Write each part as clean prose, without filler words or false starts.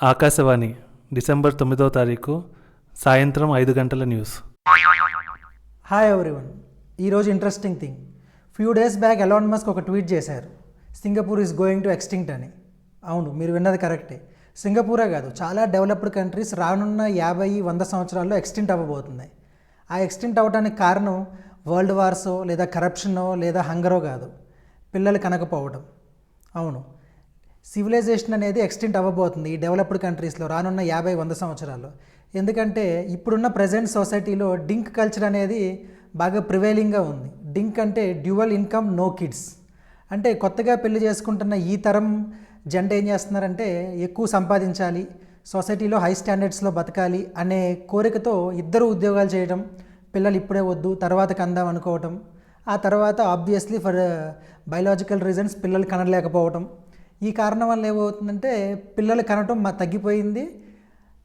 Akashvani December 9వ తారీఖు సాయంత్రం 5 గంటల న్యూస్. Hi everyone. ఈరోజు interesting thing, few days back Elon Musk ఒక ట్వీట్ చేశారు, Singapore is going to extinct అని. అవును, మీరు విన్నది కరెక్టే. సింగపూరే కాదు, చాలా డెవలప్డ్ కంట్రీస్ రానున్న 50-100 సంవత్సరాల్లో ఎక్స్టింక్ట్ అవ్వబోతున్నాయి. ఆ ఎక్స్టింక్ట్ అవ్వడానికి కారణం వరల్డ్ వార్సో లేదా కరప్షనో లేదా హంగరో కాదు, పిల్లలు కనకపోవడం. అవును, సివిలైజేషన్ అనేది ఎక్స్టెంట్ అవ్వబోతుంది ఈ డెవలప్డ్ కంట్రీస్లో రానున్న 50-100 సంవత్సరాల్లో. ఎందుకంటే ఇప్పుడున్న ప్రజెంట్ సొసైటీలో డింక్ కల్చర్ అనేది బాగా ప్రివైలింగ్గా ఉంది. డింక్ అంటే డ్యూవల్ ఇన్కమ్ నో కిడ్స్. అంటే కొత్తగా పెళ్లి చేసుకుంటున్న ఈ తరం జంట ఏం చేస్తున్నారంటే ఎక్కువ సంపాదించాలి, సొసైటీలో హై స్టాండర్డ్స్లో బతకాలి అనే కోరికతో ఇద్దరు ఉద్యోగాలు చేయడం, పిల్లలు ఇప్పుడే వద్దు తర్వాత కందాం అనుకోవటం, ఆ తర్వాత ఆబ్వియస్లీ ఫర్ బయలాజికల్ రీజన్స్ పిల్లలు కనలేకపోవటం. ఈ కారణం వల్ల ఏమవుతుందంటే పిల్లలు కనటం తగ్గిపోయింది.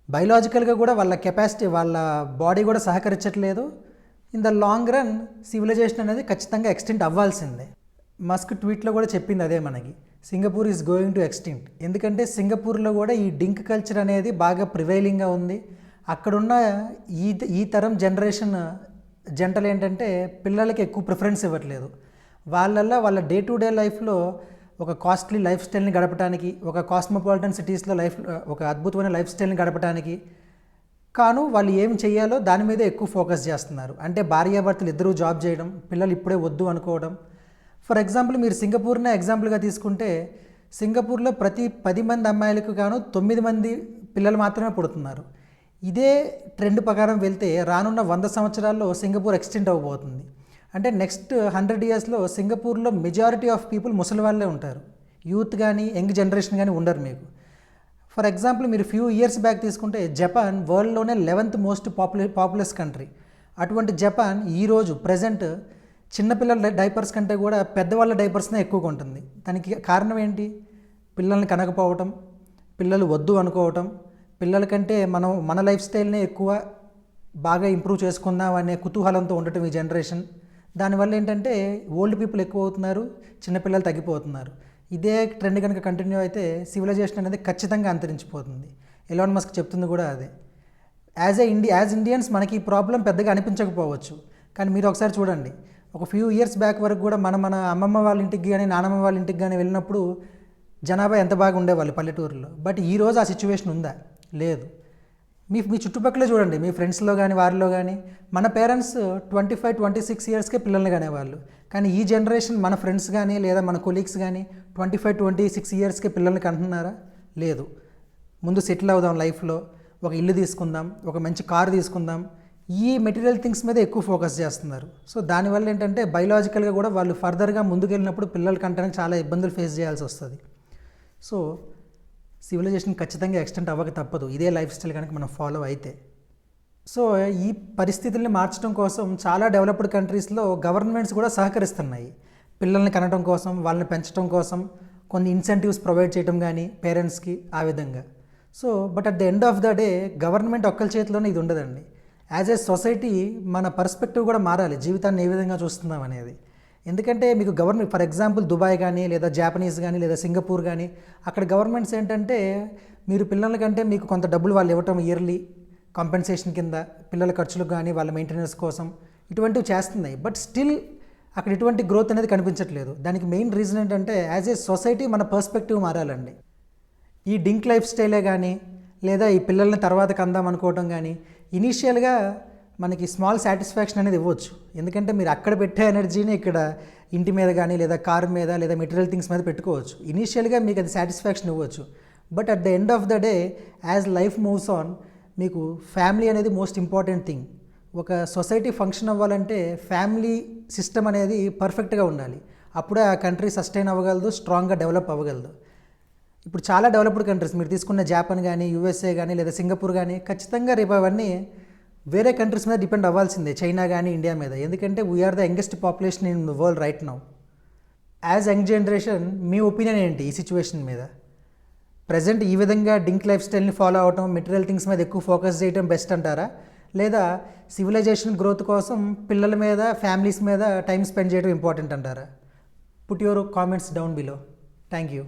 బయలాజికల్గా కూడా వాళ్ళ కెపాసిటీ, వాళ్ళ బాడీ కూడా సహకరించట్లేదు. In the long run civilization అనేది ఖచ్చితంగా ఎక్స్టెంట్ అవ్వాల్సిందే. మస్క్ ట్వీట్లో కూడా చెప్పింది అదే మనకి, Singapore is going to extent. ఎందుకంటే సింగపూర్లో కూడా ఈ డింక్ కల్చర్ అనేది బాగా ప్రివైలింగ్గా ఉంది. అక్కడున్న ఈ తరం జనరేషన్ జంటలు ఏంటంటే పిల్లలకి ఎక్కువ ప్రిఫరెన్స్ ఇవ్వట్లేదు. వాళ్ళ డే టు డే లైఫ్లో ఒక కాస్ట్లీ లైఫ్ స్టైల్ని గడపడానికి, ఒక కాస్మోపాలిటన్ సిటీస్లో ఒక అద్భుతమైన లైఫ్ స్టైల్ని గడపడానికి కాను వాళ్ళు ఏం చేయాలో దాని మీద ఎక్కువ ఫోకస్ చేస్తున్నారు. అంటే భార్యాభర్తలు ఇద్దరూ జాబ్ చేయడం, పిల్లలు ఇప్పుడే వద్దు అనుకోవడం. ఫర్ ఎగ్జాంపుల్ మీరు సింగపూర్నే ఎగ్జాంపుల్గా తీసుకుంటే, సింగపూర్లో ప్రతి 10 మంది అమ్మాయిలకు గాను 9 మంది పిల్లలు మాత్రమే పుడుతున్నారు. ఇదే ట్రెండ్ ప్రకారం వెళ్తే రానున్న 100 సంవత్సరాల్లో సింగపూర్ ఎక్స్టెంట్ అవ్వబోతుంది. అంటే నెక్స్ట్ 100 ఇయర్స్లో సింగపూర్లో మెజారిటీ ఆఫ్ పీపుల్ ముసలి వాళ్ళే ఉంటారు, యూత్ కానీ యంగ్ జనరేషన్ కానీ ఉండరు మీకు. ఫర్ ఎగ్జాంపుల్ మీరు ఫ్యూ ఇయర్స్ బ్యాక్ తీసుకుంటే జపాన్ వరల్డ్లోనే 11th మోస్ట్ పాపులస్ కంట్రీ. అటువంటి జపాన్ ఈరోజు ప్రజెంట్ చిన్నపిల్లల డైపర్స్ కంటే కూడా పెద్దవాళ్ళ డైపర్స్నే ఎక్కువగా ఉంటుంది. దానికి కారణం ఏంటి? పిల్లల్ని కనకపోవటం, పిల్లలు వద్దు అనుకోవటం, పిల్లల కంటే మన లైఫ్ స్టైల్నే ఎక్కువ బాగా ఇంప్రూవ్ చేసుకుందాం అనే కుతూహలంతో ఉండటం ఈ జనరేషన్. దానివల్ల ఏంటంటే ఓల్డ్ పీపుల్ ఎక్కువ అవుతున్నారు, చిన్నపిల్లలు తగ్గిపోతున్నారు. ఇదే ట్రెండ్ కనుక కంటిన్యూ అయితే సివిలైజేషన్ అనేది ఖచ్చితంగా అంతరించిపోతుంది. ఎలాన్ మస్క్ చెప్తుంది కూడా అదే. యాజ్ ఇండియన్స్ మనకి ఈ ప్రాబ్లం పెద్దగా అనిపించకపోవచ్చు, కానీ మీరు ఒకసారి చూడండి, ఒక ఫ్యూ ఇయర్స్ బ్యాక్ వరకు కూడా మన అమ్మమ్మ వాళ్ళ ఇంటికి కానీ నానమ్మ వాళ్ళ ఇంటికి కానీ వెళ్ళినప్పుడు జనాభా ఎంత బాగా ఉండేవాళ్ళు పల్లెటూరులో. బట్ ఈరోజు ఆ సిచ్యువేషన్ ఉందా? లేదు. మీ చుట్టుపక్కల చూడండి, మీ ఫ్రెండ్స్లో కానీ వారిలో కానీ మన పేరెంట్స్ 25-26 ఇయర్స్కే పిల్లల్ని కనేవాళ్ళు. కానీ ఈ జనరేషన్ మన ఫ్రెండ్స్ కానీ లేదా మన కొలీగ్స్ కానీ 25-26 ఇయర్స్కే పిల్లల్ని కంటున్నారా? లేదు. ముందు సెటిల్ అవుదాం లైఫ్లో, ఒక ఇల్లు తీసుకుందాం, ఒక మంచి కారు తీసుకుందాం, ఈ మెటీరియల్ థింగ్స్ మీద ఎక్కువ ఫోకస్ చేస్తున్నారు. సో దానివల్ల ఏంటంటే బయలాజికల్గా కూడా వాళ్ళు ఫర్దర్గా ముందుకెళ్ళినప్పుడు పిల్లలు కంటానికి చాలా ఇబ్బందులు ఫేస్ చేయాల్సి వస్తుంది. సో సివిలైజేషన్ ఖచ్చితంగా ఎక్స్టెంట్ అవ్వక తప్పదు, ఇదే లైఫ్ స్టైల్ కనుక మనం ఫాలో అయితే. సో ఈ పరిస్థితుల్ని మార్చడం కోసం చాలా డెవలప్డ్ కంట్రీస్లో గవర్నమెంట్స్ కూడా సహకరిస్తున్నాయి. పిల్లల్ని కనడం కోసం, వాళ్ళని పెంచడం కోసం కొన్ని ఇన్సెంటివ్స్ ప్రొవైడ్ చేయడం కానీ పేరెంట్స్కి ఆ విధంగా. So but at the end of the day government ఒక్కరి చేతిలోనే ఇది ఉండదండి. యాజ్ ఏ సొసైటీ మన పర్స్పెక్టివ్ కూడా మారాలి, జీవితాన్ని ఏ విధంగా చూస్తున్నాం అనేది. ఎందుకంటే మీకు గవర్నమెంట్ ఫర్ ఎగ్జాంపుల్ దుబాయ్ కానీ లేదా జాపనీస్ కానీ లేదా సింగపూర్ కానీ అక్కడ గవర్నమెంట్స్ ఏంటంటే మీరు పిల్లల కంటే మీకు కొంత డబ్బులు వాళ్ళు ఇవ్వటం ఇయర్లీ కాంపెన్సేషన్ కింద పిల్లల ఖర్చులకు కానీ వాళ్ళ మెయింటెనెన్స్ కోసం ఇటువంటివి చేస్తున్నాయి. బట్ స్టిల్ అక్కడ ఇటువంటి గ్రోత్ అనేది కనిపించట్లేదు. దానికి మెయిన్ రీజన్ ఏంటంటే యాజ్ ఏ సొసైటీ మన పర్స్పెక్టివ్ మారాలండి. ఈ డింక్ లైఫ్ స్టైలే కానీ లేదా ఈ పిల్లల్ని తర్వాత కందాం అనుకోవటం కానీ ఇనీషియల్గా మనకి స్మాల్ సాటిస్ఫాక్షన్ అనేది ఇవ్వచ్చు. ఎందుకంటే మీరు అక్కడ పెట్టే ఎనర్జీని ఇక్కడ ఇంటి మీద కానీ లేదా కార్ మీద లేదా మెటీరియల్ థింగ్స్ మీద పెట్టుకోవచ్చు. ఇనీషియల్గా మీకు అది సాటిస్ఫాక్షన్ ఇవ్వచ్చు. But at the end of the day as life moves on మీకు ఫ్యామిలీ అనేది మోస్ట్ ఇంపార్టెంట్ థింగ్. ఒక సొసైటీ ఫంక్షన్ అవ్వాలంటే ఫ్యామిలీ సిస్టమ్ అనేది పర్ఫెక్ట్గా ఉండాలి. అప్పుడే ఆ కంట్రీ సస్టైన్ అవ్వగలదు, స్ట్రాంగ్గా డెవలప్ అవ్వగలదు. ఇప్పుడు చాలా డెవలప్డ్ కంట్రీస్ మీరు తీసుకున్న జాపాన్ కానీ యూఎస్ఏ కానీ లేదా సింగపూర్ కానీ ఖచ్చితంగా రేపు అవన్నీ వేరే కంట్రీస్ మీద డిపెండ్ అవ్వాల్సిందే, చైనా కానీ ఇండియా మీద. ఎందుకంటే we are the youngest population in the world right now. As young generation మీ ఒపీనియన్ ఏంటి ఈ సిచ్యువేషన్ మీద? ప్రజెంట్ ఈ విధంగా డింక్ లైఫ్ స్టైల్ని ఫాలో అవటం, మెటీరియల్ థింగ్స్ మీద ఎక్కువ ఫోకస్ చేయడం బెస్ట్ అంటారా? లేదా సివిలైజేషన్ గ్రోత్ కోసం పిల్లల మీద, ఫ్యామిలీస్ మీద టైం స్పెండ్ చేయడం ఇంపార్టెంట్ అంటారా? Put your comments down below. Thank you.